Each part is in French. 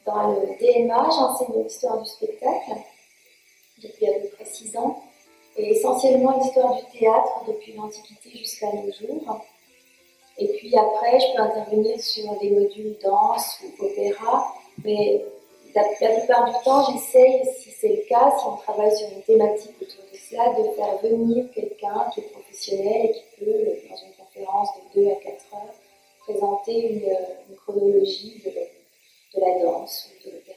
Dans le DMA, j'enseigne l'histoire du spectacle depuis à peu près 6 ans, et essentiellement l'histoire du théâtre depuis l'Antiquité jusqu'à nos jours. Et puis après, je peux intervenir sur des modules danse ou opéra, mais la plupart du temps, j'essaye, si c'est le cas, si on travaille sur une thématique autour de cela, de faire venir quelqu'un qui est professionnel et qui peut, dans une conférence de 2 à 4 heures, présenter une chronologie de la danse ou de l'opéra.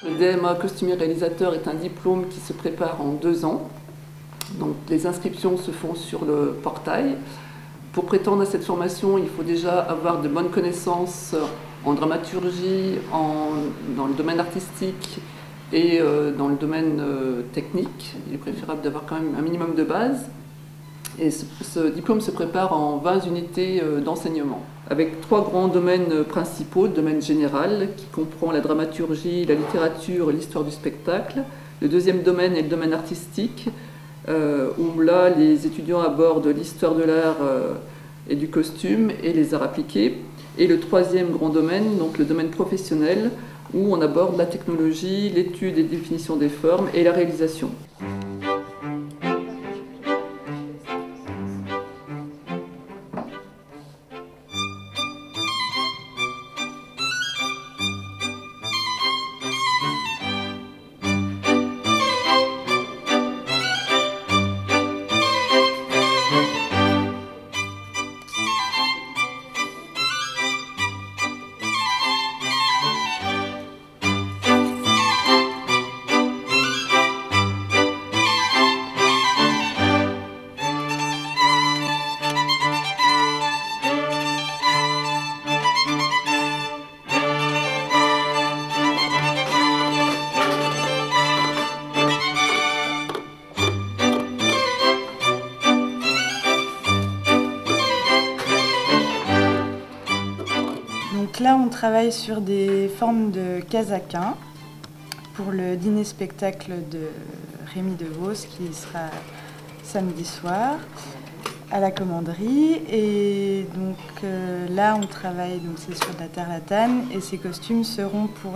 Le DMA costumier réalisateur est un diplôme qui se prépare en 2 ans. Donc les inscriptions se font sur le portail. Pour prétendre à cette formation, il faut déjà avoir de bonnes connaissances en dramaturgie, dans le domaine artistique et dans le domaine technique. Il est préférable d'avoir quand même un minimum de base. Et ce diplôme se prépare en 20 unités d'enseignement, avec 3 grands domaines principaux. Le domaine général, qui comprend la dramaturgie, la littérature, l'histoire du spectacle. Le deuxième domaine est le domaine artistique, où là, les étudiants abordent l'histoire de l'art et du costume et les arts appliqués. Et le troisième grand domaine, donc le domaine professionnel, où on aborde la technologie, l'étude et définition des formes et la réalisation. Donc là, on travaille sur des formes de casaquin pour le dîner-spectacle de Rémi DeVos qui sera samedi soir à la commanderie. Et donc là, on travaille, donc c'est sur de la tarlatane et ces costumes seront pour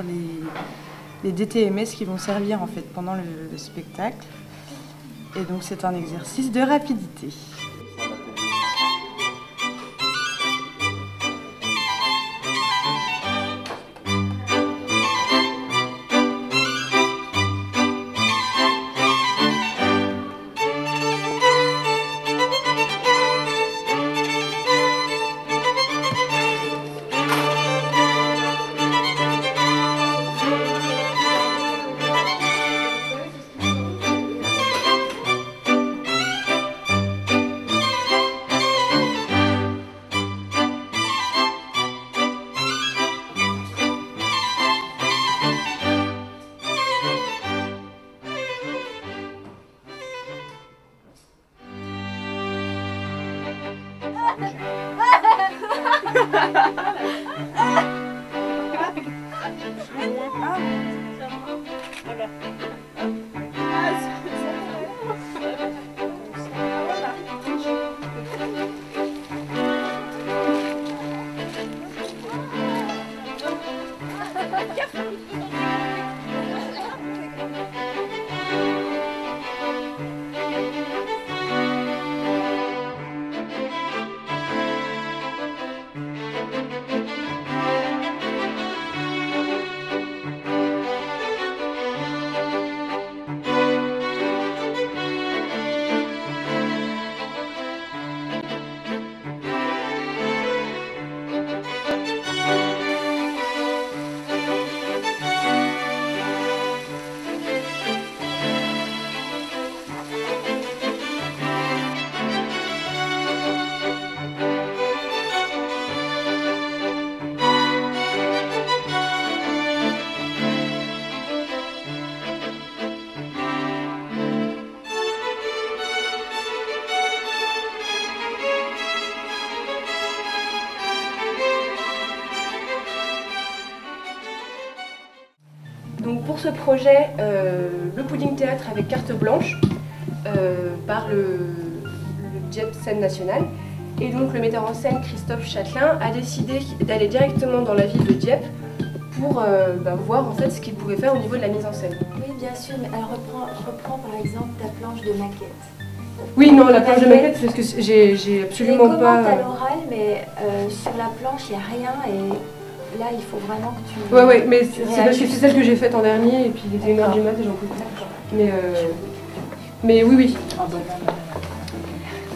les DTMS qui vont servir en fait pendant le spectacle. Et donc c'est un exercice de rapidité. Donc pour ce projet, le Pudding Théâtre avec carte blanche par le Dieppe Scène Nationale. Et donc le metteur en scène Christophe Châtelain a décidé d'aller directement dans la ville de Dieppe pour voir en fait ce qu'il pouvait faire au niveau de la mise en scène. Oui, bien sûr, mais alors reprends par exemple ta planche de maquette. Oui, non, la planche de maquette, c'est parce que j'ai absolument pas... Je commente à l'oral, mais sur la planche, il n'y a rien et là, il faut vraiment que tu... Ouais, mais c'est parce que c'est celle que j'ai faite en dernier et puis il était 1h du mat et j'en pouvais plus. Mais oui.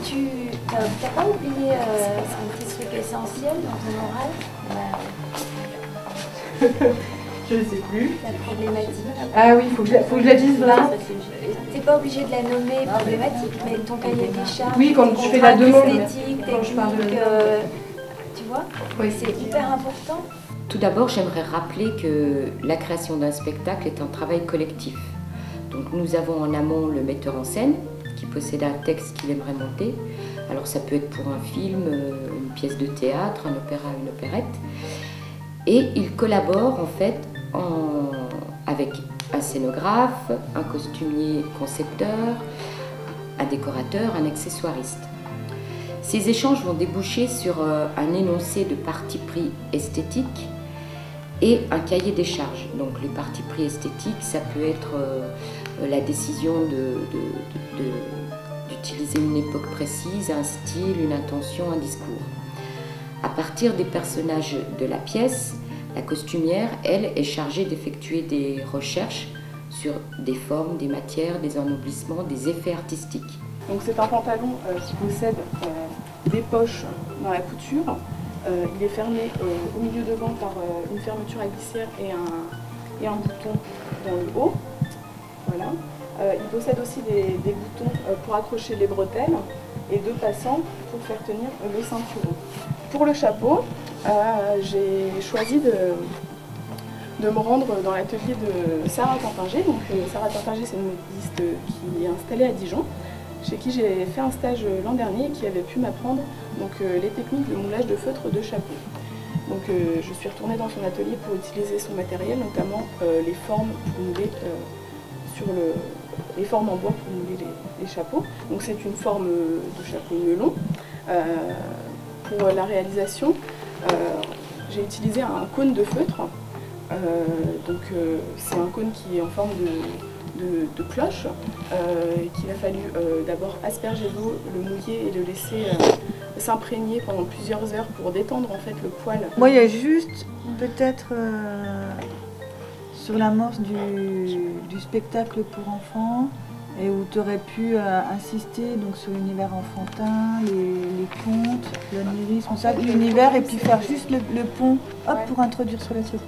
Tu n'as pas oublié un petit truc essentiel dans ton oral? Je ne sais plus. La problématique. Ah oui, faut que je la dise là. T'es pas obligé de la nommer problématique, mais ton cahier des charges. Oui, quand je fais la demande. Quand je parle de tu vois, oui. C'est hyper important. Tout d'abord, j'aimerais rappeler que la création d'un spectacle est un travail collectif. Donc nous avons en amont le metteur en scène qui possède un texte qu'il aimerait monter. Alors ça peut être pour un film, une pièce de théâtre, un opéra, une opérette. Et il collabore en fait avec un scénographe, un costumier concepteur, un décorateur, un accessoiriste. Ces échanges vont déboucher sur un énoncé de parti pris esthétique et un cahier des charges. Donc les partis pris esthétiques, ça peut être la décision d'utiliser une époque précise, un style, une intention, un discours. À partir des personnages de la pièce, la costumière, elle, est chargée d'effectuer des recherches sur des formes, des matières, des ennoblissements, des effets artistiques. Donc c'est un pantalon qui possède des poches dans la couture. Il est fermé au milieu devant par une fermeture à glissière et un bouton dans le haut. Voilà. Il possède aussi des boutons pour accrocher les bretelles et deux passants pour faire tenir le ceinturon. Pour le chapeau, j'ai choisi de me rendre dans l'atelier de Sarah Tartinger. Donc Sarah Tartinger, c'est une modiste qui est installée à Dijon, chez qui j'ai fait un stage l'an dernier et qui avait pu m'apprendre les techniques de moulage de feutre de chapeau. Donc je suis retournée dans son atelier pour utiliser son matériel, notamment les formes pour mouler les formes en bois pour mouler les chapeaux. Donc c'est une forme de chapeau melon. Pour la réalisation, j'ai utilisé un cône de feutre. C'est un cône qui est en forme de cloche, qu'il a fallu d'abord asperger d'eau, le mouiller et le laisser s'imprégner pendant plusieurs heures pour détendre en fait le poil. Moi, il y a juste peut-être sur l'amorce du spectacle pour enfants, et où tu aurais pu insister donc, sur l'univers enfantin, les contes, l'onirisme, ça, l'univers, et puis faire juste le pont, hop, pour introduire sur la suite.